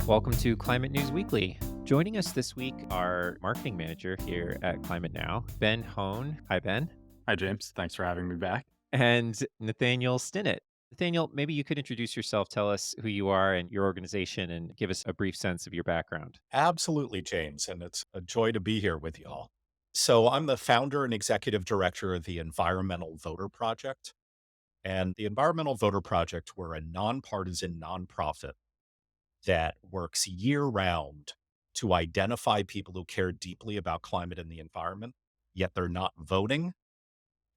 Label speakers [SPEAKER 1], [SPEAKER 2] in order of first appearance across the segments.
[SPEAKER 1] Welcome to Climate News Weekly. Joining us this week, our marketing manager here at Climate Now, Ben Hone. Hi, Ben.
[SPEAKER 2] Hi, James. Thanks for having me back.
[SPEAKER 1] And Nathaniel Stinnett. Nathaniel, maybe you could introduce yourself, tell us who you are and your organization, and give us a brief sense of your background.
[SPEAKER 3] Absolutely, James, and it's a joy to be here with y'all. So, I'm the founder and executive director of the Environmental Voter Project. And the Environmental Voter Project, we're a nonpartisan nonprofit that works year round to identify people who care deeply about climate and the environment, yet they're not voting.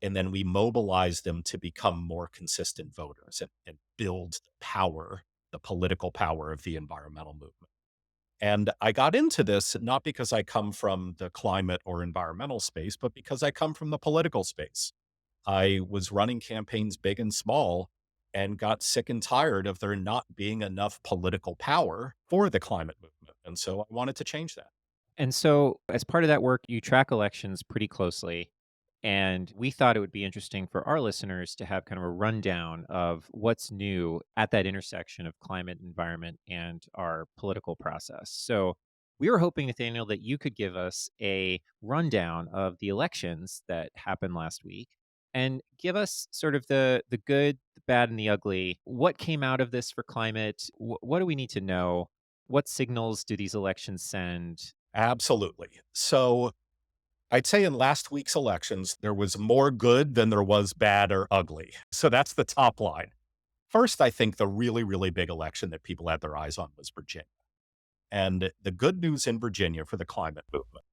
[SPEAKER 3] And then we mobilize them to become more consistent voters and build the power, the political power of the environmental movement. And I got into this not because I come from the climate or environmental space, but because I come from the political space. I was running campaigns big and small and got sick and tired of there not being enough political power for the climate movement. And so I wanted to change that.
[SPEAKER 1] And so, as part of that work, you track elections pretty closely. And we thought it would be interesting for our listeners to have kind of a rundown of what's new at that intersection of climate, environment, and our political process. So, we were hoping, Nathaniel, that you could give us a rundown of the elections that happened last week and give us sort of the good, the bad, and the ugly. What came out of this for climate? What do we need to know? What signals do these elections send?
[SPEAKER 3] Absolutely. So I'd say in last week's elections, there was more good than there was bad or ugly. So that's the top line. First, I think the really, really big election that people had their eyes on was Virginia. And the good news in Virginia for the climate movement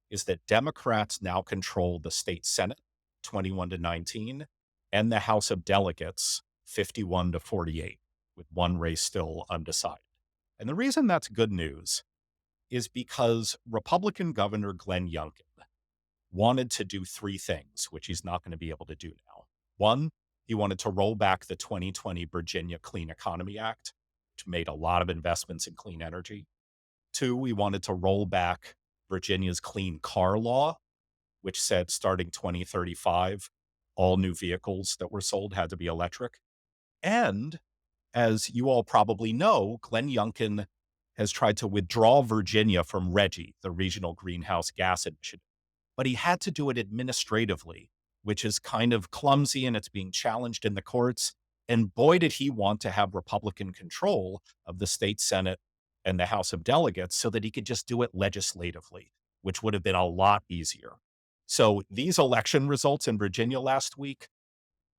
[SPEAKER 3] is that Democrats now control the state Senate 21 to 19 and the House of Delegates 51 to 48, with one race still undecided. And the reason that's good news is because Republican Governor Glenn Youngkin wanted to do three things, which he's not going to be able to do now. One, he wanted to roll back the 2020 Virginia Clean Economy Act, which made a lot of investments in clean energy. Two, we wanted to roll back Virginia's clean car law, which said starting 2035, all new vehicles that were sold had to be electric. And as you all probably know, Glenn Youngkin has tried to withdraw Virginia from RGGI, the Regional Greenhouse Gas Initiative. But he had to do it administratively, which is kind of clumsy and it's being challenged in the courts. And boy, did he want to have Republican control of the state Senate and the House of Delegates so that he could just do it legislatively, which would have been a lot easier. So these election results in Virginia last week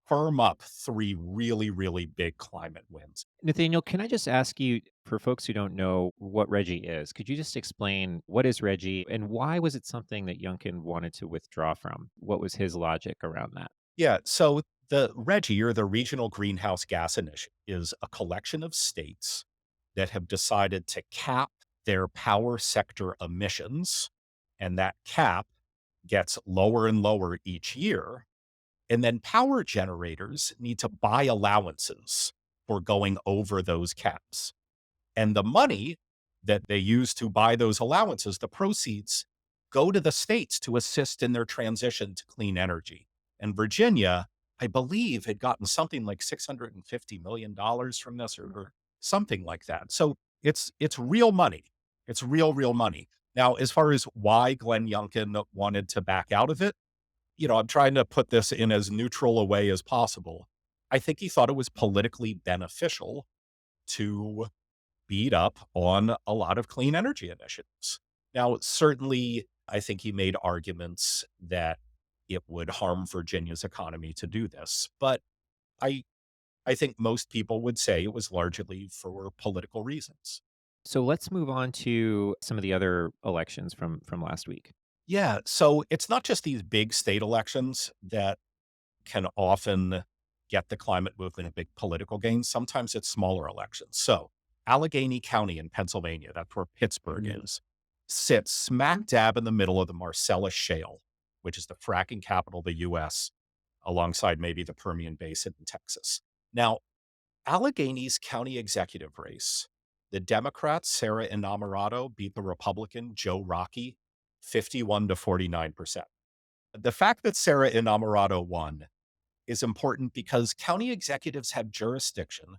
[SPEAKER 3] firm up three really, really big climate wins.
[SPEAKER 1] Nathaniel, can I just ask you, for folks who don't know what Reggie is, could you just explain what is Reggie and why was it something that Youngkin wanted to withdraw from? What was his logic around that?
[SPEAKER 3] Yeah. So the RGGI, or the Regional Greenhouse Gas Initiative, is a collection of states that have decided to cap their power sector emissions. And that cap gets lower and lower each year. And then power generators need to buy allowances for going over those caps. And the money that they use to buy those allowances, the proceeds, go to the states to assist in their transition to clean energy. And Virginia, I believe, had gotten something like $650 million from this or something like that. So it's real money. It's real money. Now, as far as why Glenn Youngkin wanted to back out of it, I'm trying to put this in as neutral a way as possible. I think he thought it was politically beneficial to beat up on a lot of clean energy initiatives. Now, certainly, I think he made arguments that it would harm Virginia's economy to do this, but I I think most people would say it was largely for political reasons.
[SPEAKER 1] So let's move on to some of the other elections from last week.
[SPEAKER 3] Yeah, so it's not just these big state elections that can often get the climate movement a big political gain. Sometimes it's smaller elections. So Allegheny County in Pennsylvania, that's where Pittsburgh is, sits smack dab in the middle of the Marcellus Shale, which is the fracking capital of the US, alongside maybe the Permian Basin in Texas. Now, Allegheny's county executive race, the Democrat Sarah Innamorato beat the Republican Joe Rockey 51 to 49%. The fact that Sarah Innamorato won is important because county executives have jurisdiction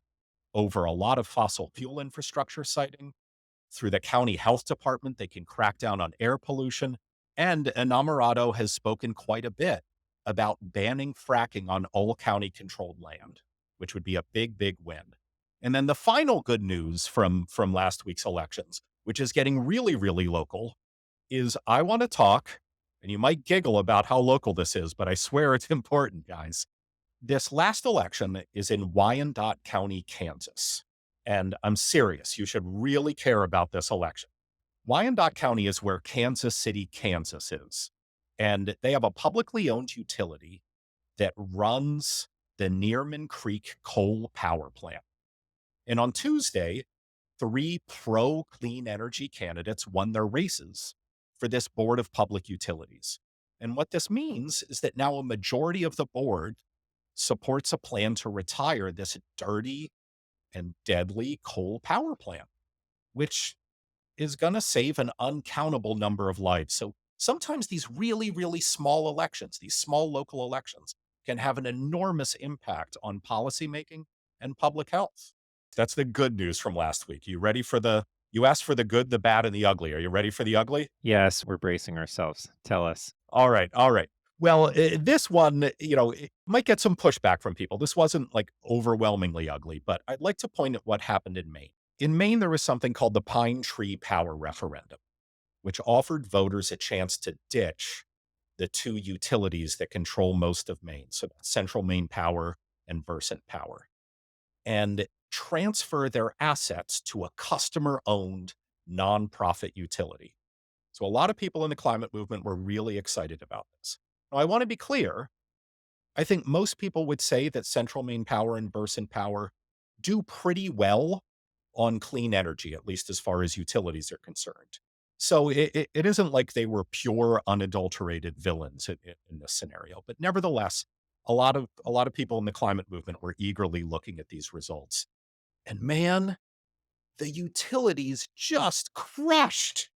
[SPEAKER 3] over a lot of fossil fuel infrastructure siting, Through the county health department, they can crack down on air pollution. And Enamorado has spoken quite a bit about banning fracking on all county controlled land, which would be a big, big win. And then the final good news from last week's elections, which is getting really, really local, is I want to talk, and you might giggle about how local this is, but I swear it's important, guys. This last election is in Wyandotte County, Kansas. And I'm serious. You should really care about this election. Wyandotte County is where Kansas City, Kansas is. And they have a publicly owned utility that runs the Nearman Creek coal power plant. And on Tuesday, 3 pro clean energy candidates won their races for this board of public utilities. And what this means is that now a majority of the board supports a plan to retire this dirty and deadly coal power plant, which is going to save an uncountable number of lives. So sometimes these really, really small elections, these small local elections, can have an enormous impact on policymaking and public health. That's the good news from last week. You asked for the good, the bad, and the ugly. Are you ready for the ugly?
[SPEAKER 1] Yes, we're bracing ourselves. Tell us.
[SPEAKER 3] All right. All right. Well, this one, it might get some pushback from people. This wasn't like overwhelmingly ugly, but I'd like to point at what happened in Maine. In Maine, there was something called the Pine Tree Power Referendum, which offered voters a chance to ditch the 2 utilities that control most of Maine, so Central Maine Power and Versant Power, and transfer their assets to a customer-owned nonprofit utility. So a lot of people in the climate movement were really excited about this. Now, I want to be clear. I think most people would say that Central Maine Power and Versant Power do pretty well on clean energy, at least as far as utilities are concerned. So it isn't like they were pure, unadulterated villains in this scenario. But nevertheless, a lot of people in the climate movement were eagerly looking at these results. And man, the utilities just crushed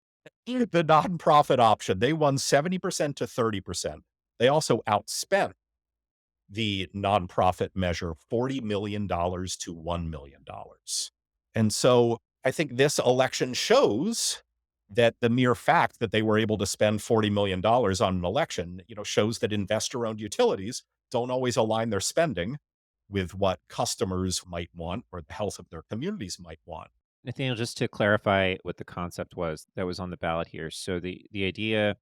[SPEAKER 3] the nonprofit option. They won 70% to 30%. They also outspent the nonprofit measure $40 million to $1 million. And so I think this election shows that the mere fact that they were able to spend $40 million on an election, shows that investor-owned utilities don't always align their spending with what customers might want or the health of their communities might want.
[SPEAKER 1] Nathaniel, just to clarify what the concept was that was on the ballot here. So the idea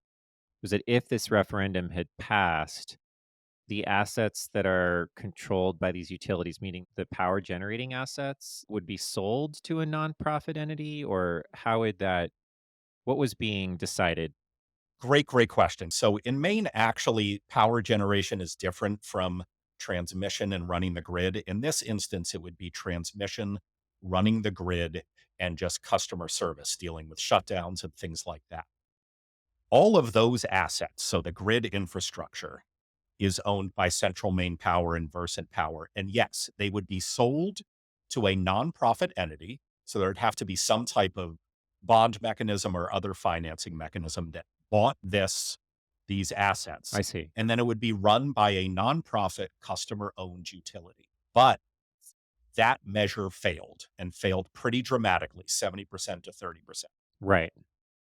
[SPEAKER 1] was that if this referendum had passed, the assets that are controlled by these utilities, meaning the power generating assets, would be sold to a nonprofit entity, or what was being decided?
[SPEAKER 3] Great, great question. So in Maine, actually, power generation is different from transmission and running the grid. In this instance, it would be transmission, running the grid, and just customer service, dealing with shutdowns and things like that. All of those assets, so the grid infrastructure, is owned by Central Maine Power and Versant Power. And yes, they would be sold to a nonprofit entity. So there'd have to be some type of bond mechanism or other financing mechanism that bought these assets.
[SPEAKER 1] I see.
[SPEAKER 3] And then it would be run by a nonprofit customer-owned utility. But that measure failed, and failed pretty dramatically, 70% to 30%.
[SPEAKER 1] Right.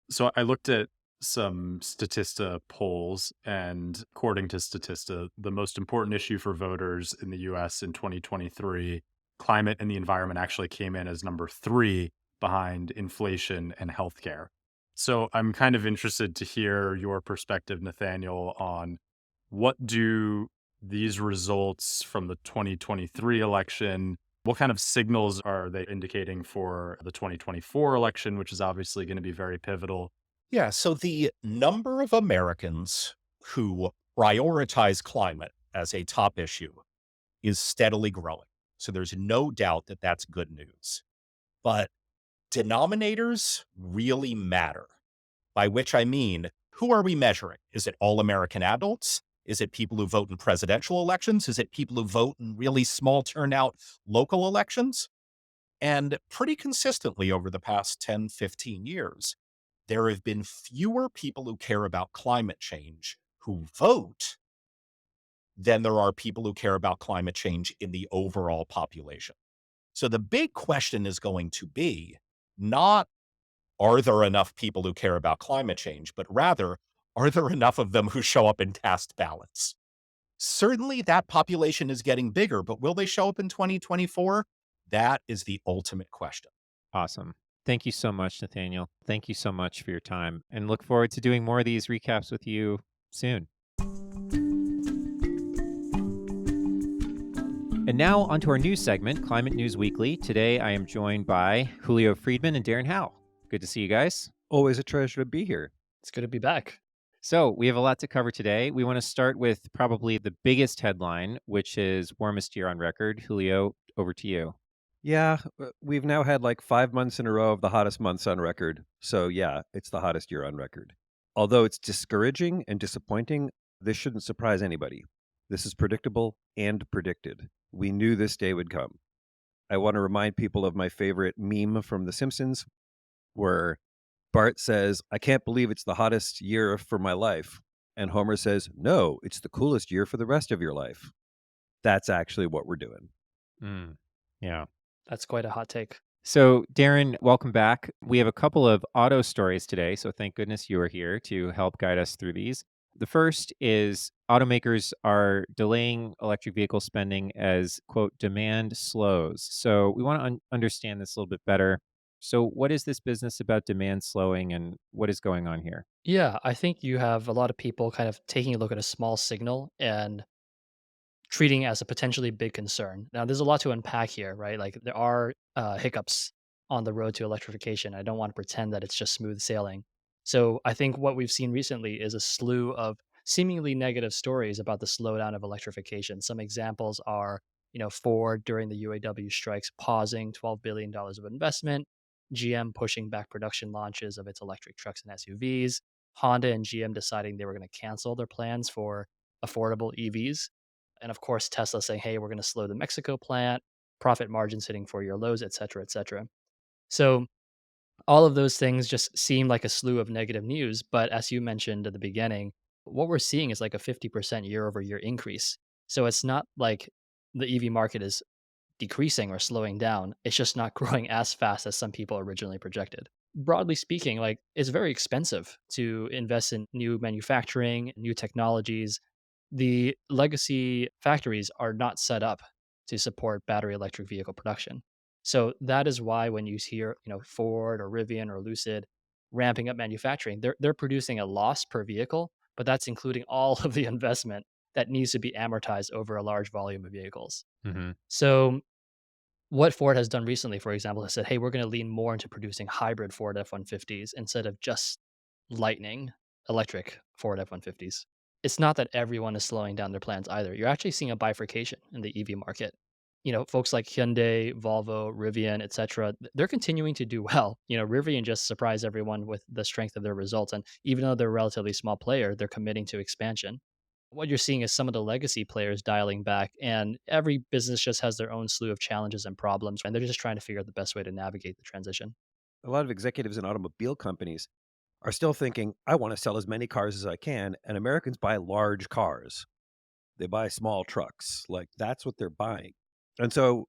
[SPEAKER 2] So I looked at some Statista polls, and according to Statista, the most important issue for voters in the US in 2023, climate and the environment, actually came in as number 3 behind inflation and healthcare. So I'm kind of interested to hear your perspective, Nathaniel, on what do these results from the 2023 election, what kind of signals are they indicating for the 2024 election, which is obviously going to be very pivotal?
[SPEAKER 3] Yeah, so the number of Americans who prioritize climate as a top issue is steadily growing. So there's no doubt that that's good news. But denominators really matter, by which I mean, who are we measuring? Is it all American adults? Is it people who vote in presidential elections? Is it people who vote in really small turnout local elections? And pretty consistently over the past 10, 15 years, there have been fewer people who care about climate change who vote than there are people who care about climate change in the overall population. So the big question is going to be not are there enough people who care about climate change, but rather, are there enough of them who show up in task balance? Certainly that population is getting bigger, but will they show up in 2024? That is the ultimate question.
[SPEAKER 1] Awesome. Thank you so much, Nathaniel. Thank you so much for your time and look forward to doing more of these recaps with you soon. And now onto our news segment, Climate News Weekly. Today I am joined by Julio Friedmann and Darren Howe. Good to see you guys.
[SPEAKER 4] Always a treasure to be here.
[SPEAKER 5] It's good to be back.
[SPEAKER 1] So we have a lot to cover today. We want to start with probably the biggest headline, which is warmest year on record. Julio, over to you.
[SPEAKER 4] Yeah, we've now had like 5 months in a row of the hottest months on record. So yeah, it's the hottest year on record. Although it's discouraging and disappointing, this shouldn't surprise anybody. This is predictable and predicted. We knew this day would come. I want to remind people of my favorite meme from The Simpsons, where Bart says, "I can't believe it's the hottest year for my life." And Homer says, "No, it's the coolest year for the rest of your life." That's actually what we're doing.
[SPEAKER 1] Yeah.
[SPEAKER 5] That's quite a hot take.
[SPEAKER 1] So, Darren, welcome back. We have a couple of auto stories today, so thank goodness you are here to help guide us through these. The first is automakers are delaying electric vehicle spending as, quote, demand slows. So, we want to understand this a little bit better. So, what is this business about demand slowing and what is going on here?
[SPEAKER 5] Yeah, I think you have a lot of people kind of taking a look at a small signal and treating it as a potentially big concern. Now, there's a lot to unpack here, right? Like there are hiccups on the road to electrification. I don't want to pretend that it's just smooth sailing. So I think what we've seen recently is a slew of seemingly negative stories about the slowdown of electrification. Some examples are, Ford during the UAW strikes pausing $12 billion of investment, GM pushing back production launches of its electric trucks and SUVs, Honda and GM deciding they were going to cancel their plans for affordable EVs, and of course Tesla saying, "Hey, we're going to slow the Mexico plant, profit margins hitting 4-year lows, et cetera, et cetera." So all of those things just seem like a slew of negative news. But as you mentioned at the beginning, what we're seeing is like a 50% year over year increase. So it's not like the EV market is decreasing or slowing down. It's just not growing as fast as some people originally projected. Broadly speaking, like it's very expensive to invest in new manufacturing, new technologies. The legacy factories are not set up to support battery electric vehicle production. So that is why when you hear, Ford or Rivian or Lucid ramping up manufacturing, they're producing a loss per vehicle, but that's including all of the investment that needs to be amortized over a large volume of vehicles.
[SPEAKER 1] Hmm.
[SPEAKER 5] So what Ford has done recently, for example, has said, "Hey, we're going to lean more into producing hybrid Ford F-150s instead of just lightning electric Ford F-150s." It's not that everyone is slowing down their plans either. You're actually seeing a bifurcation in the EV market. Folks like Hyundai, Volvo, Rivian, etc., they're continuing to do well. Rivian just surprised everyone with the strength of their results. And even though they're a relatively small player, they're committing to expansion. What you're seeing is some of the legacy players dialing back, and every business just has their own slew of challenges and problems, and they're just trying to figure out the best way to navigate the transition.
[SPEAKER 4] A lot of executives in automobile companies are still thinking, I want to sell as many cars as I can. And Americans buy large cars. They buy small trucks. Like that's what they're buying. And so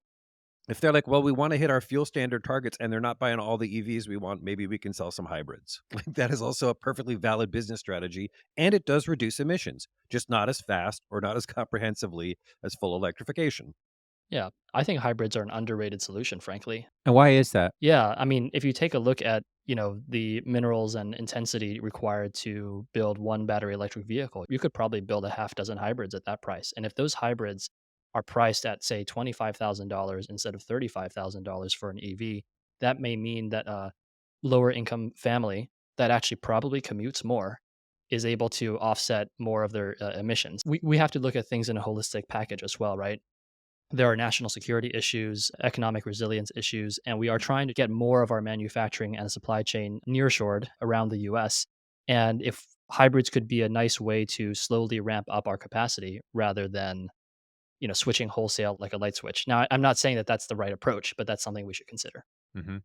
[SPEAKER 4] if they're like, well, we want to hit our fuel standard targets and they're not buying all the EVs we want, maybe we can sell some hybrids. Like that is also a perfectly valid business strategy. And it does reduce emissions, just not as fast or not as comprehensively as full electrification.
[SPEAKER 5] Yeah, I think hybrids are an underrated solution, frankly.
[SPEAKER 1] And why is that?
[SPEAKER 5] Yeah, I mean, if you take a look at, the minerals and intensity required to build one battery electric vehicle, you could probably build a half dozen hybrids at that price. And if those hybrids are priced at, say, $25,000 instead of $35,000 for an EV, that may mean that a lower income family that actually probably commutes more is able to offset more of their emissions. We have to look at things in a holistic package as well, right? There are national security issues, economic resilience issues, and we are trying to get more of our manufacturing and supply chain nearshored around the US. And if hybrids could be a nice way to slowly ramp up our capacity rather than, switching wholesale like a light switch. Now, I'm not saying that that's the right approach, but that's something we should consider.
[SPEAKER 1] Hmm.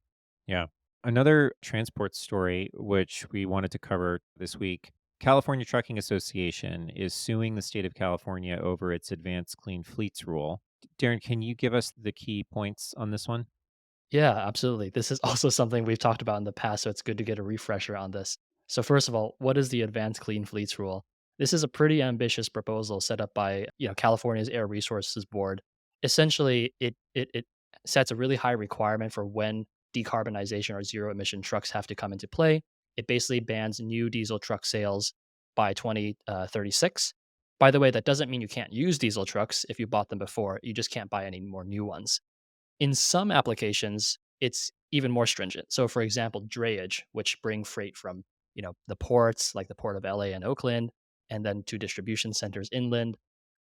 [SPEAKER 1] Yeah. Another transport story, which we wanted to cover this week, California Trucking Association is suing the state of California over its advanced clean fleets rule. Darren, can you give us the key points on this one?
[SPEAKER 5] Yeah, absolutely. This is also something we've talked about in the past, so it's good to get a refresher on this. So first of all, what is the Advanced Clean Fleets Rule? This is a pretty ambitious proposal set up by, California's Air Resources Board. Essentially, it sets a really high requirement for when decarbonization or zero emission trucks have to come into play. It basically bans new diesel truck sales by 2036. By the way, that doesn't mean you can't use diesel trucks if you bought them before. You just can't buy any more new ones. In some applications, it's even more stringent. So, for example, drayage, which bring freight from, the ports like the port of LA and Oakland, and then to distribution centers inland,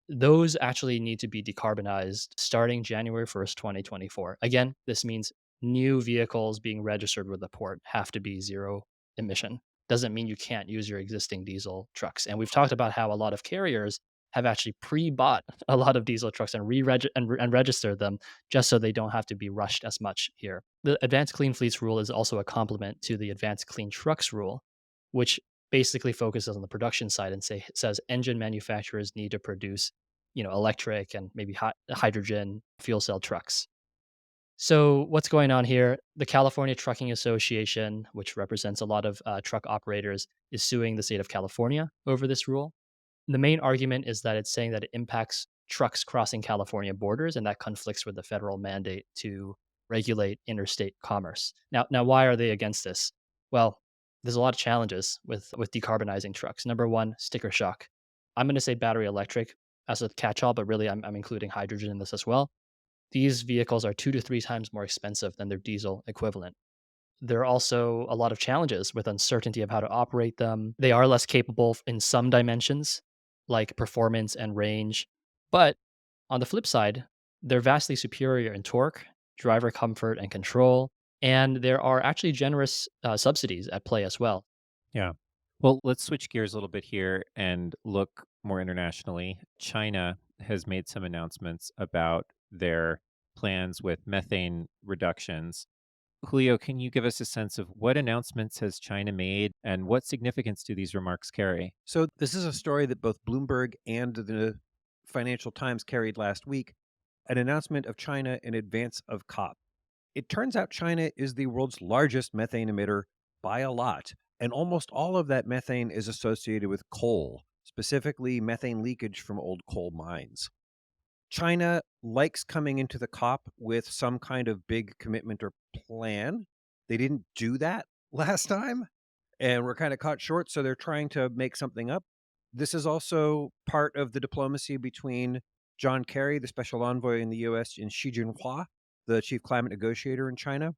[SPEAKER 5] those actually need to be decarbonized starting January 1st, 2024. Again, this means new vehicles being registered with the port have to be zero emission. Doesn't mean you can't use your existing diesel trucks. And we've talked about how a lot of carriers have actually pre-bought a lot of diesel trucks and and registered them just so they don't have to be rushed as much here. The Advanced Clean Fleets rule is also a complement to the Advanced Clean Trucks rule, which basically focuses on the production side and says engine manufacturers need to produce, electric and maybe hydrogen fuel cell trucks. So what's going on here? The California Trucking Association, which represents a lot of truck operators, is suing the state of California over this rule. The main argument is that it's saying that it impacts trucks crossing California borders, and that conflicts with the federal mandate to regulate interstate commerce. Now, why are they against this? Well, there's a lot of challenges with decarbonizing trucks. Number one, sticker shock. I'm going to say battery electric as a catch-all, but really I'm including hydrogen in this as well. These vehicles are 2 to 3 times more expensive than their diesel equivalent. There are also a lot of challenges with uncertainty of how to operate them. They are less capable in some dimensions, like performance and range. But on the flip side, they're vastly superior in torque, driver comfort, and control. And there are actually generous subsidies at play as well.
[SPEAKER 1] Yeah. Well, let's switch gears a little bit here and look more internationally. China has made some announcements about their plans with methane reductions. Julio, can you give us a sense of what announcements has China made and what significance do these remarks carry?
[SPEAKER 4] So this is a story that both Bloomberg and the Financial Times carried last week, an announcement of China in advance of COP. It turns out China is the world's largest methane emitter by a lot, and almost all of that methane is associated with coal, specifically methane leakage from old coal mines. China likes coming into the COP with some kind of big commitment or plan. They didn't do that last time, and we're kind of caught short, so they're trying to make something up. This is also part of the diplomacy between John Kerry, the special envoy in the US, and Xi Jinping, the chief climate negotiator in China.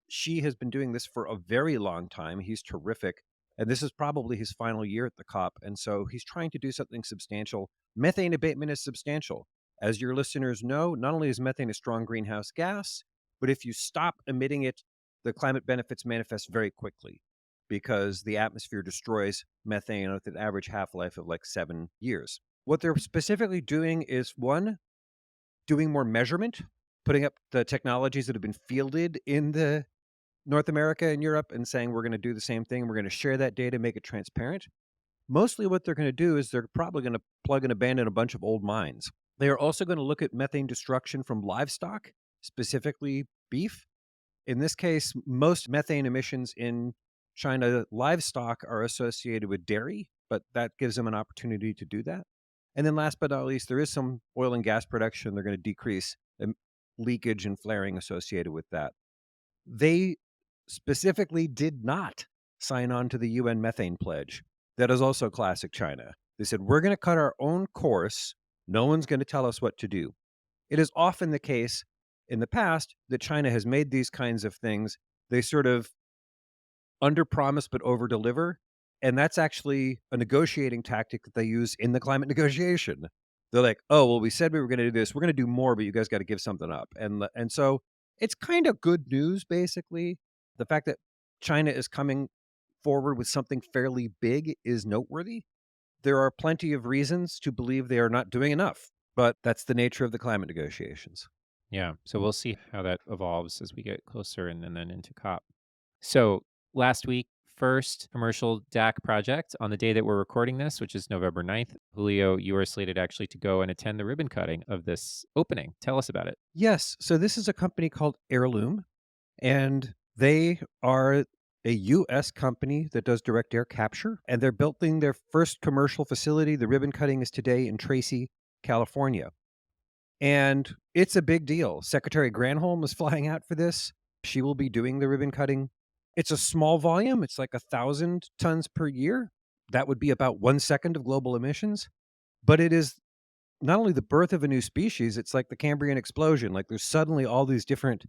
[SPEAKER 4] Xi has been doing this for a very long time. He's terrific. And this is probably his final year at the COP. And so he's trying to do something substantial. Methane abatement is substantial. As your listeners know, not only is methane a strong greenhouse gas, but if you stop emitting it, the climate benefits manifest very quickly because the atmosphere destroys methane with an average half-life of like 7 years. What they're specifically doing is, one, doing more measurement, putting up the technologies that have been fielded in the North America and Europe and saying we're going to do the same thing. We're going to share that data, make it transparent. Mostly what they're going to do is they're probably going to plug and abandon a bunch of old mines. They are also going to look at methane destruction from livestock, specifically beef. In this case, most methane emissions in China livestock are associated with dairy, but that gives them an opportunity to do that. And then last but not least, there is some oil and gas production. They're going to decrease the leakage and flaring associated with that. They specifically did not sign on to the UN methane pledge. That is also classic China. They said, we're going to cut our own course. No one's going to tell us what to do. It is often the case in the past that China has made these kinds of things. They sort of underpromise but overdeliver. And that's actually a negotiating tactic that they use in the climate negotiation. They're like, oh, well, we said we were going to do this. We're going to do more, but you guys got to give something up. And so it's kind of good news, basically. The fact that China is coming forward with something fairly big is noteworthy. There are plenty of reasons to believe they are not doing enough, but that's the nature of the climate negotiations.
[SPEAKER 1] Yeah. So we'll see how that evolves as we get closer and then into COP. So last week, first commercial DAC project on the day that we're recording this, which is November 9th. Julio, you are slated actually to go and attend the ribbon cutting of this opening. Tell us about it.
[SPEAKER 4] Yes. So this is a company called Heirloom. And they are a U.S. company that does direct air capture, and they're building their first commercial facility. The ribbon cutting is today in Tracy, California. And it's a big deal. Secretary Granholm is flying out for this. She will be doing the ribbon cutting. It's a small volume. It's like 1,000 tons per year. That would be about 1/2 of global emissions. But it is not only the birth of a new species, it's like the Cambrian explosion. Like there's suddenly all these different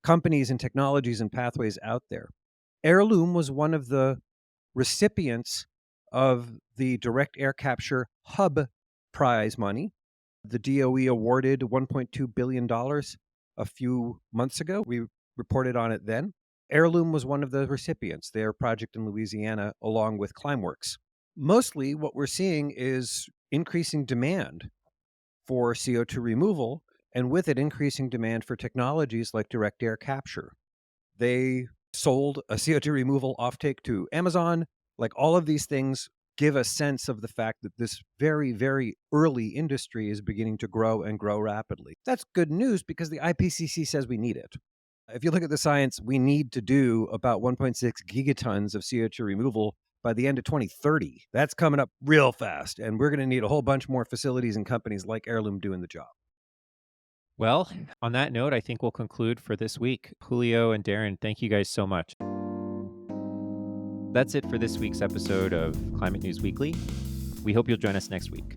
[SPEAKER 4] companies and technologies and pathways out there. Heirloom was one of the recipients of the Direct Air Capture Hub Prize money. The DOE awarded $1.2 billion a few months ago. We reported on it then. Heirloom was one of the recipients, their project in Louisiana, along with Climeworks. Mostly what we're seeing is increasing demand for CO2 removal, and with it, increasing demand for technologies like direct air capture. They sold a CO2 removal offtake to Amazon. Like all of these things give a sense of the fact that this very, very early industry is beginning to grow and grow rapidly. That's good news because the IPCC says we need it. If you look at the science, we need to do about 1.6 gigatons of CO2 removal by the end of 2030. That's coming up real fast, and we're going to need a whole bunch more facilities and companies like Heirloom doing the job.
[SPEAKER 1] Well, on that note, I think we'll conclude for this week. Julio and Darren, thank you guys so much. That's it for this week's episode of Climate News Weekly. We hope you'll join us next week.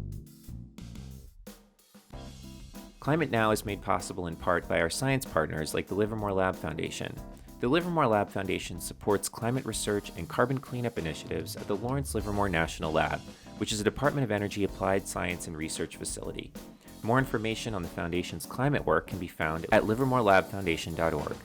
[SPEAKER 1] Climate Now is made possible in part by our science partners like the Livermore Lab Foundation. The Livermore Lab Foundation supports climate research and carbon cleanup initiatives at the Lawrence Livermore National Lab, which is a Department of Energy applied science and research facility. More information on the Foundation's climate work can be found at livermorelabfoundation.org.